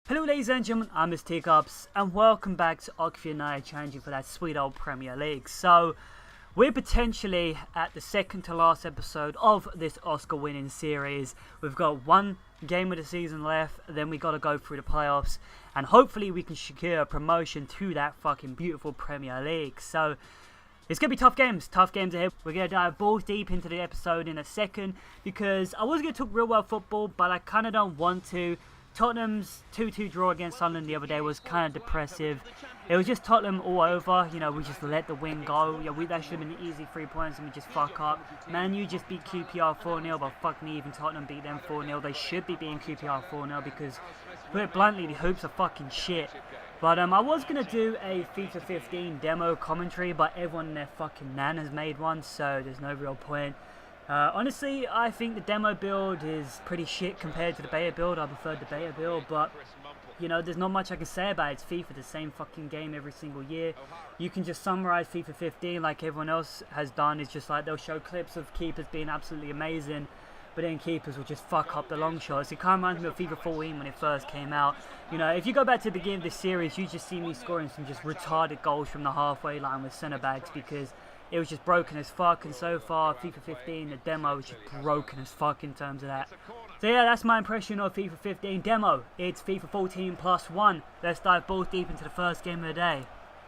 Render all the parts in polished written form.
Hello ladies and gentlemen, I'm Mr. Teacups and welcome back to Oxford United challenging for that sweet old Premier League. So we're potentially at the second to last episode of this Oscar winning series. We've got one game of the season left, then we got to go through the playoffs and hopefully we can secure a promotion to that fucking beautiful Premier League. So it's going to be tough games ahead. We're going to dive balls deep into the episode in a second because I was going to talk real world football, but I kind of don't want to. Tottenham's 2-2 draw against Sunderland the other day was kind of depressive. It was just Tottenham all over. You know, we just let the win go. Yeah, that should have been easy 3 points and we just fuck up. Man, you just beat QPR 4-0, but fuck me, even Tottenham beat them 4-0. They should be beating QPR 4-0 because, put it bluntly, the hoops are fucking shit. But I was going to do a FIFA 15 demo commentary, but everyone in their fucking nan has made one, so there's no real point. Honestly, I think the demo build is pretty shit compared to the beta build. I prefer the beta build, but you know, there's not much I can say about it. It's FIFA, the same fucking game every single year. You can just summarize FIFA 15 like everyone else has done. It's just like they'll show clips of keepers being absolutely amazing, but then keepers will just fuck up the long shots. It kind of reminds me of FIFA 14 when it first came out. You know, if you go back to the beginning of this series, you just see me scoring some just retarded goals from the halfway line with centre backs because it was just broken as fuck, and so far FIFA 15, the demo, is just broken as fuck in terms of that. So yeah, that's my impression of FIFA 15 demo. It's FIFA 14 plus 1. Let's dive balls deep into the first game of the day.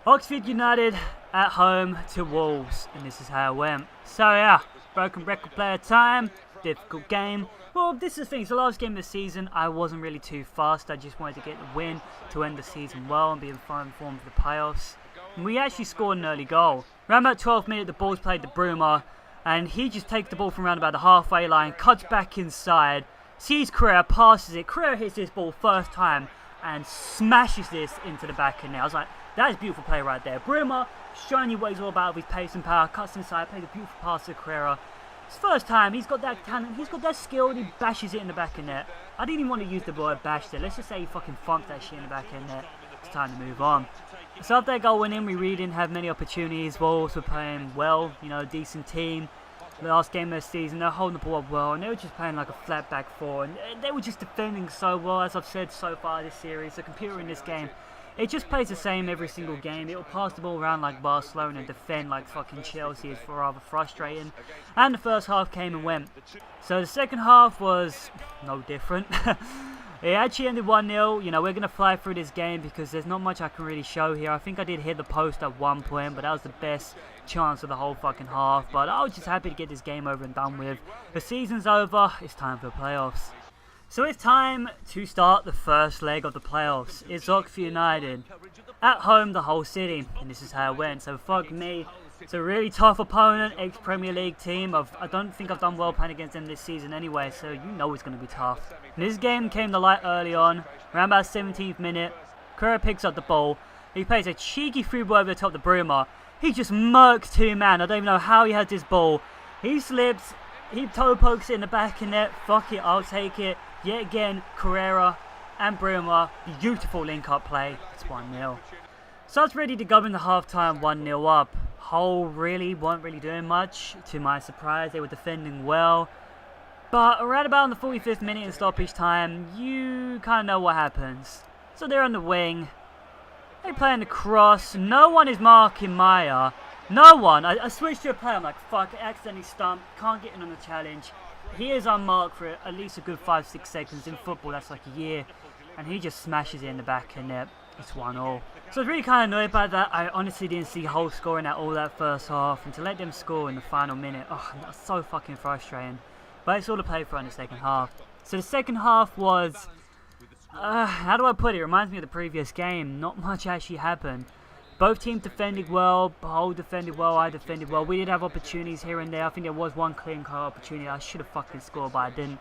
Oxford United at home to Wolves, and this is how it went. So yeah, broken record player time, difficult game. Well, this is the thing, it's the last game of the season. I wasn't really too fast. I just wanted to get the win to end the season well and be in fine form for the playoffs. And we actually scored an early goal. Around about 12th minute, the ball's played to Bruma, and he just takes the ball from around about the halfway line, cuts back inside, sees Carrera, passes it. Carrera hits this ball first time and smashes this into the back of net. I was like, that is beautiful play right there. Bruma showing you what he's all about with his pace and power, cuts inside, plays a beautiful pass to Carrera. It's first time, he's got that talent, he's got that skill, and he bashes it in the back of net. I didn't even want to use the word bashed it. Let's just say he fucking funked that shit in the back of net. It's time to move on. So after that goal went in, we really didn't have many opportunities. Wolves were playing well, you know, decent team. The last game of the season, they're holding the ball up well, and they were just playing like a flat back four, and they were just defending so well, as I've said so far this series. The computer in this game, it just plays the same every single game. It will pass the ball around like Barcelona and defend like fucking Chelsea. It's rather frustrating. And the first half came and went. So the second half was no different. It actually ended 1-0. You know, we're going to fly through this game because there's not much I can really show here. I think I did hit the post at one point, but that was the best chance of the whole fucking half. But I was just happy to get this game over and done with. The season's over. It's time for the playoffs. So it's time to start the first leg of the playoffs. It's Oxford United at home, the whole city. And this is how it went. So fuck me. It's a really tough opponent, ex-Premier League team. I don't think I've done well playing against them this season anyway, so you know it's going to be tough. And this game came to light early on, around about 17th minute. Carrera picks up the ball. He plays a cheeky free ball over the top to Bruma. He just murks two man. I don't even know how he has this ball. He slips, he toe pokes it in the back of net. Fuck it, I'll take it. Yet again, Carrera and Bruma. Beautiful link-up play. It's 1-0. So I was ready to go in the half-time 1-0 up. Hull really weren't doing much. To my surprise, they were defending well. But around about in the 45th minute in stoppage time, you kind of know what happens. So they're on the wing. They play in the cross. No one is marking Maya. No one. I switched to a play. I'm like, fuck, accidentally stumped. Can't get in on the challenge. He is unmarked for at least a good 5-6 seconds. In football, that's like a year. And he just smashes it in the back of net. It's 1-0. So I was really kind of annoyed by that. I honestly didn't see Hull scoring at all that first half. And to let them score in the final minute, oh, that's so fucking frustrating. But it's all to play for in the second half. So the second half was, how do I put it? It reminds me of the previous game. Not much actually happened. Both teams defended well. Hull defended well. I defended well. We did have opportunities here and there. I think there was one clean-cut opportunity. I should have fucking scored, but I didn't.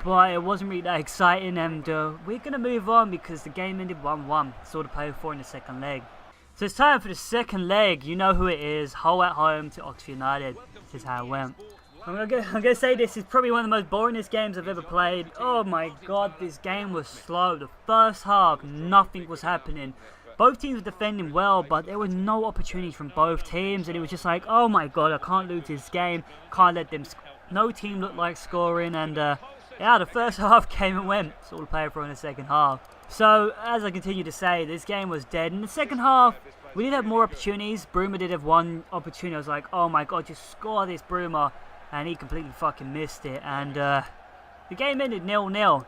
But it wasn't really that exciting, and we're going to move on because the game ended 1-1. It's all to play for in the second leg. So it's time for the second leg. You know who it is. Hull at home to Oxford United. This is how it went. I'm gonna say this is probably one of the most boringest games I've ever played. Oh my god, this game was slow. The first half, nothing was happening. Both teams were defending well, but there were no opportunities from both teams, and it was just like, oh my god, I can't lose this game. Can't let them. No team looked like scoring, and yeah, the first half came and went. It's all to play for in the second half. So, as I continue to say, this game was dead. In the second half, we did have more opportunities. Bruma did have one opportunity. I was like, oh my god, just score this, Bruma. And he completely fucking missed it. And the game ended 0-0.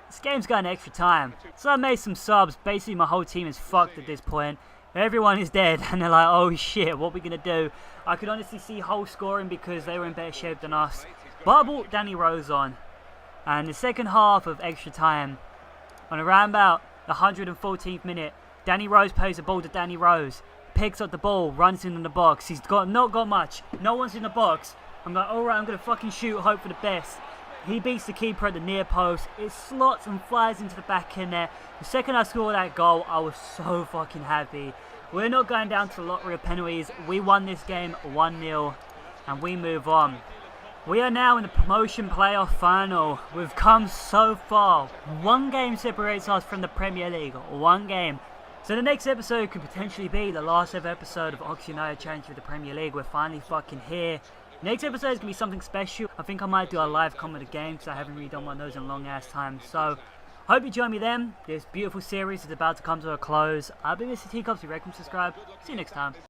This game's going extra time. So I made some subs. Basically, my whole team is fucked at this point. Everyone is dead. And they're like, oh shit, what are we going to do? I could honestly see Hull scoring because they were in better shape than us. But I brought Danny Rose on. And the second half of extra time, on around about the 114th minute, Danny Rose plays the ball to Danny Rose. Picks up the ball, runs in the box. He's not got much. No one's in the box. I'm like, alright, I'm going to fucking shoot, hope for the best. He beats the keeper at the near post. It slots and flies into the back in there. The second I scored that goal, I was so fucking happy. We're not going down to the lottery of penalties. We won this game 1-0 and we move on. We are now in the promotion playoff final. We've come so far. One game separates us from the Premier League. One game. So the next episode could potentially be the last ever episode of Oxford United Challenge for the Premier League. We're finally fucking here. Next episode is going to be something special. I think I might do a live comment game because I haven't really done one of those in a long ass time. So, hope you join me then. This beautiful series is about to come to a close. I've been Mr. Teacups. If you subscribe. See you next time.